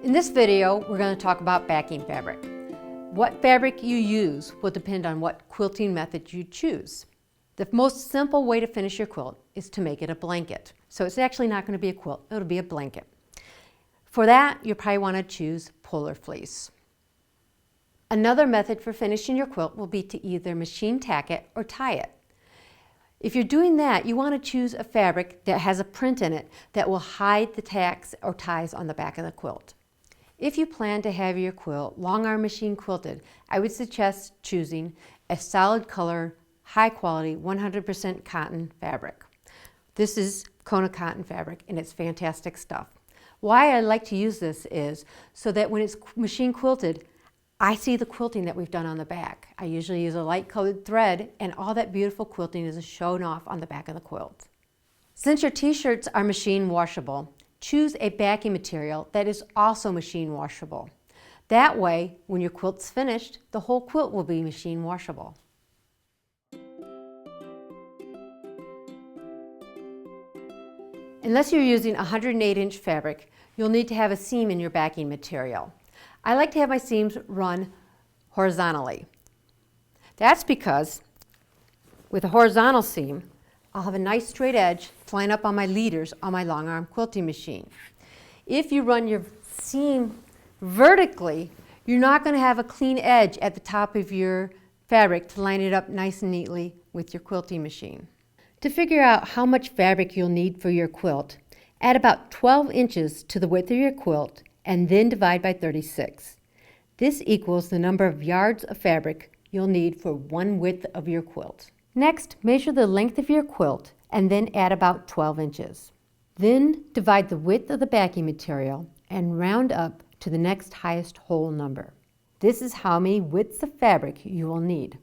In this video, we're going to talk about backing fabric. What fabric you use will depend on what quilting method you choose. The most simple way to finish your quilt is to make it a blanket. So it's actually not going to be a quilt, it'll be a blanket. For that, you probably want to choose polar fleece. Another method for finishing your quilt will be to either machine tack it or tie it. If you're doing that, you want to choose a fabric that has a print in it that will hide the tacks or ties on the back of the quilt. If you plan to have your quilt long arm machine quilted, I would suggest choosing a solid color, high quality, 100% cotton fabric. This is Kona cotton fabric and it's fantastic stuff. Why I like to use this is so that when it's machine quilted, I see the quilting that we've done on the back. I usually use a light colored thread and all that beautiful quilting is shown off on the back of the quilt. Since your t-shirts are machine washable, choose a backing material that is also machine washable. That way, when your quilt's finished, the whole quilt will be machine washable. Unless you're using 108-inch fabric, you'll need to have a seam in your backing material. I like to have my seams run horizontally. That's because with a horizontal seam, I'll have a nice straight edge to line up on my leaders on my long arm quilting machine. If you run your seam vertically, you're not going to have a clean edge at the top of your fabric to line it up nice and neatly with your quilting machine. To figure out how much fabric you'll need for your quilt, add about 12 inches to the width of your quilt and then divide by 36. This equals the number of yards of fabric you'll need for one width of your quilt. Next, measure the length of your quilt and then add about 12 inches. Then divide the width of the backing material and round up to the next highest whole number. This is how many widths of fabric you will need.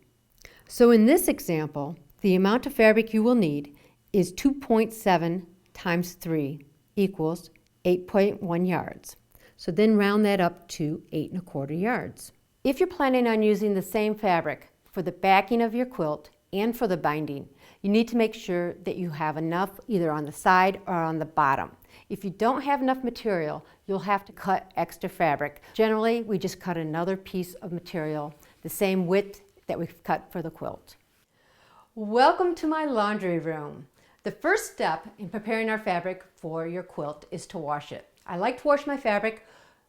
So in this example, the amount of fabric you will need is 2.7 times 3 equals 8.1 yards. So then round that up to 8¼ yards. If you're planning on using the same fabric for the backing of your quilt and for the binding, you need to make sure that you have enough either on the side or on the bottom. If you don't have enough material, you'll have to cut extra fabric. Generally, we just cut another piece of material, the same width that we've cut for the quilt. Welcome to my laundry room. The first step in preparing our fabric for your quilt is to wash it. I like to wash my fabric,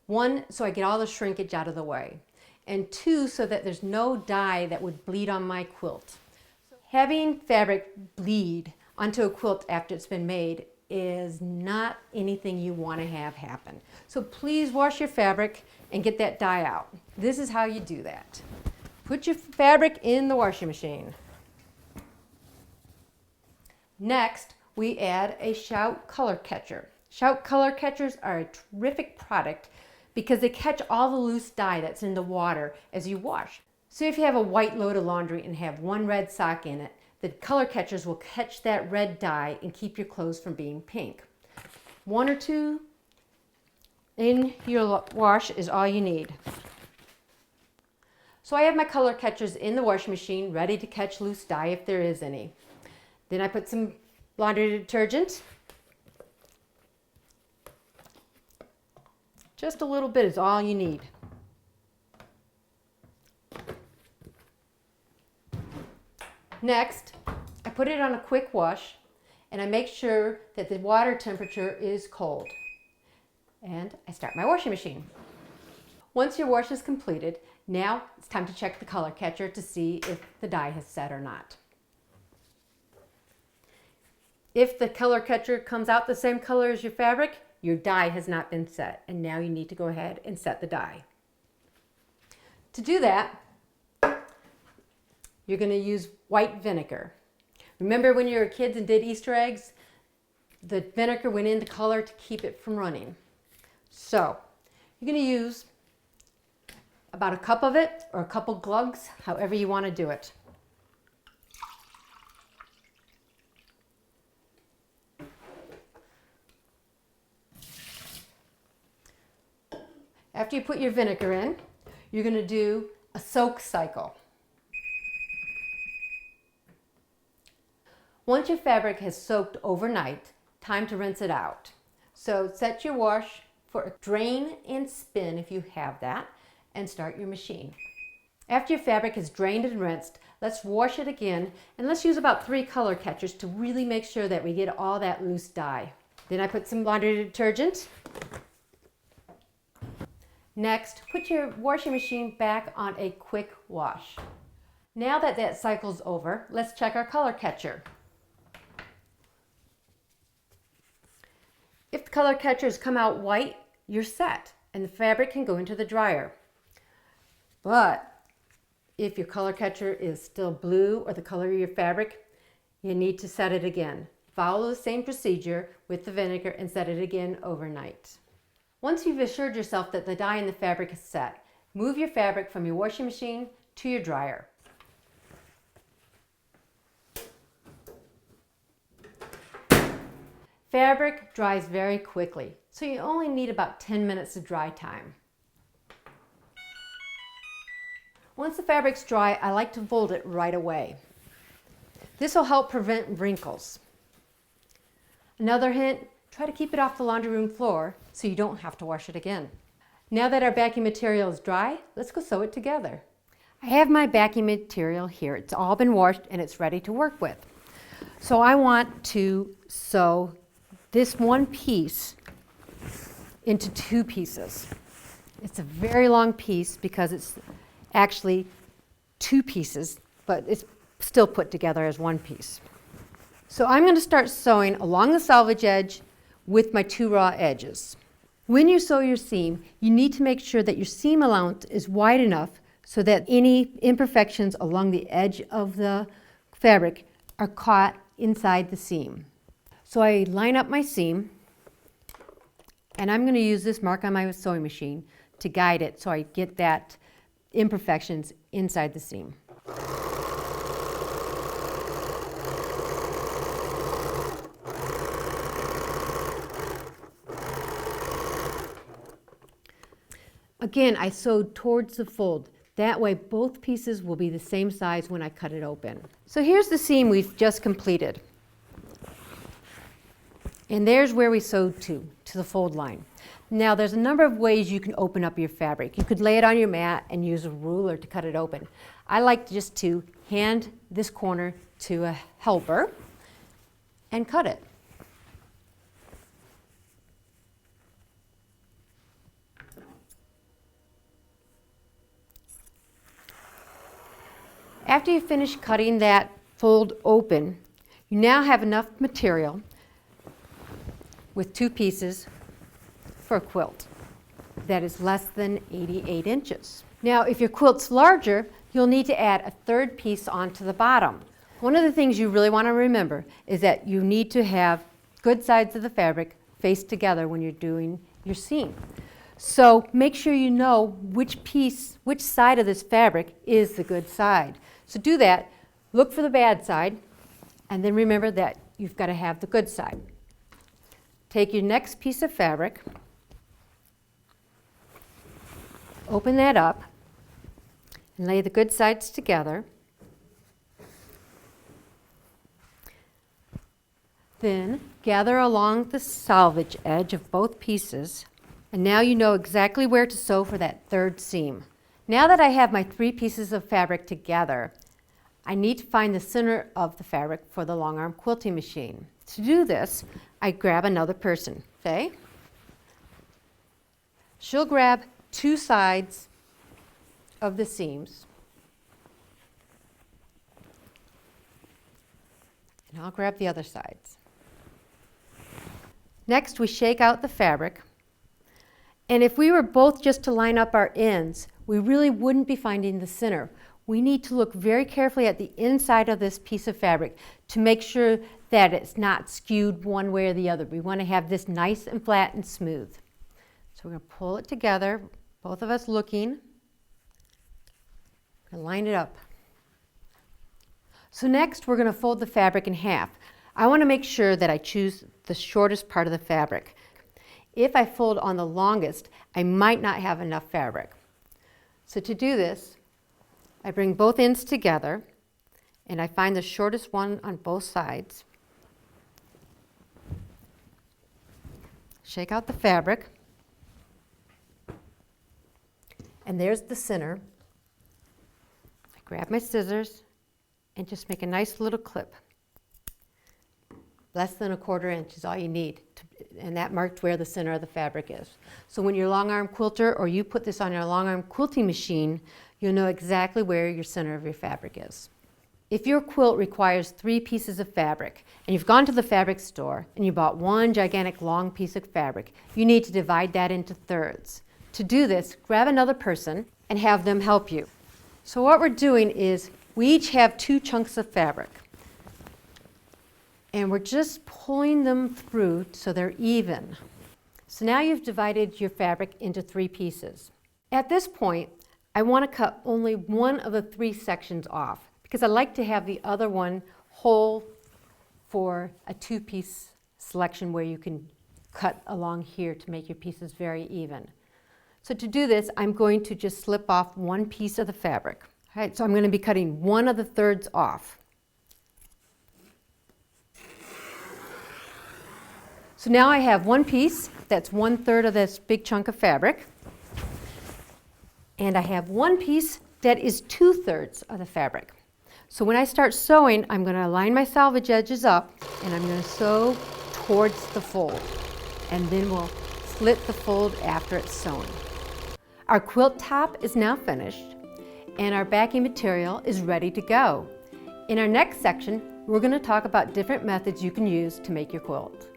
one, so I get all the shrinkage out of the way, and two, so that there's no dye that would bleed on my quilt. Having fabric bleed onto a quilt after it's been made is not anything you want to have happen. So please wash your fabric and get that dye out. This is how you do that. Put your fabric in the washing machine. Next, we add a Shout color catcher. Shout color catchers are a terrific product because they catch all the loose dye that's in the water as you wash. So if you have a white load of laundry and have one red sock in it, the color catchers will catch that red dye and keep your clothes from being pink. One or two in your wash is all you need. So I have my color catchers in the washing machine ready to catch loose dye if there is any. Then I put some laundry detergent. Just a little bit is all you need. Next, I put it on a quick wash and I make sure that the water temperature is cold. And I start my washing machine. Once your wash is completed, now it's time to check the color catcher to see if the dye has set or not. If the color catcher comes out the same color as your fabric, your dye has not been set, and now you need to go ahead and set the dye. To do that, you're going to use white vinegar. Remember when you were kids and did Easter eggs? The vinegar went into color to keep it from running. So you're going to use about a cup of it or a couple glugs, however you want to do it. After you put your vinegar in, you're going to do a soak cycle. Once your fabric has soaked overnight, time to rinse it out. So set your wash for a drain and spin if you have that, and start your machine. After your fabric is drained and rinsed, let's wash it again, and let's use about 3 color catchers to really make sure that we get all that loose dye. Then I put some laundry detergent. Next, put your washing machine back on a quick wash. Now that that cycle's over, let's check our color catcher. If the color catchers come out white, you're set, and the fabric can go into the dryer. But if your color catcher is still blue or the color of your fabric, you need to set it again. Follow the same procedure with the vinegar and set it again overnight. Once you've assured yourself that the dye in the fabric is set, move your fabric from your washing machine to your dryer. Fabric dries very quickly, so you only need about 10 minutes of dry time. Once the fabric's dry, I like to fold it right away. This will help prevent wrinkles. Another hint, try to keep it off the laundry room floor so you don't have to wash it again. Now that our backing material is dry, let's go sew it together. I have my backing material here. It's all been washed and it's ready to work with. So I want to sew this one piece into 2 pieces. It's a very long piece because it's actually 2 pieces, but it's still put together as 1 piece. So I'm going to start sewing along the selvage edge with my 2 raw edges. When you sew your seam, you need to make sure that your seam allowance is wide enough so that any imperfections along the edge of the fabric are caught inside the seam. So I line up my seam, and I'm going to use this mark on my sewing machine to guide it so I get that imperfections inside the seam. Again, I sewed towards the fold. That way both pieces will be the same size when I cut it open. So here's the seam we've just completed. And there's where we sewed to the fold line. Now there's a number of ways you can open up your fabric. You could lay it on your mat and use a ruler to cut it open. I like just to hand this corner to a helper and cut it. After you finish cutting that fold open, you now have enough material with 2 pieces for a quilt that is less than 88 inches. Now, if your quilt's larger, you'll need to add a 3rd piece onto the bottom. One of the things you really want to remember is that you need to have good sides of the fabric faced together when you're doing your seam. So make sure you know which side of this fabric is the good side. So do that, look for the bad side, and then remember that you've got to have the good side. Take your next piece of fabric, open that up, and lay the good sides together. Then gather along the selvage edge of both pieces, and now you know exactly where to sew for that 3rd seam. Now that I have my 3 pieces of fabric together, I need to find the center of the fabric for the long arm quilting machine. To do this, I grab another person, Faye. She'll grab 2 sides of the seams, and I'll grab the other sides. Next, we shake out the fabric, and if we were both just to line up our ends, we really wouldn't be finding the center. We need to look very carefully at the inside of this piece of fabric to make sure that it's not skewed one way or the other. We want to have this nice and flat and smooth. So we're going to pull it together, both of us looking, and line it up. So next we're going to fold the fabric in half. I want to make sure that I choose the shortest part of the fabric. If I fold on the longest, I might not have enough fabric. So to do this, I bring both ends together and I find the shortest one on both sides. Shake out the fabric. And there's the center. I grab my scissors and just make a nice little clip. Less than 1/4 inch is all you need, and that marked where the center of the fabric is. So when you're a long arm quilter or you put this on your long arm quilting machine, you'll know exactly where your center of your fabric is. If your quilt requires 3 pieces of fabric and you've gone to the fabric store and you bought one gigantic long piece of fabric, you need to divide that into thirds. To do this, grab another person and have them help you. So what we're doing is we each have 2 chunks of fabric. And we're just pulling them through so they're even. So now you've divided your fabric into 3 pieces. At this point, I want to cut only one of the 3 sections off because I like to have the other one whole for a 2-piece selection where you can cut along here to make your pieces very even. So to do this, I'm going to just slip off 1 piece of the fabric. All right, so I'm going to be cutting 1 of the thirds off. So now I have 1 piece, that's 1/3 of this big chunk of fabric. And I have 1 piece that is 2/3 of the fabric. So when I start sewing, I'm going to line my selvage edges up and I'm going to sew towards the fold. And then we'll slit the fold after it's sewn. Our quilt top is now finished and our backing material is ready to go. In our next section, we're going to talk about different methods you can use to make your quilt.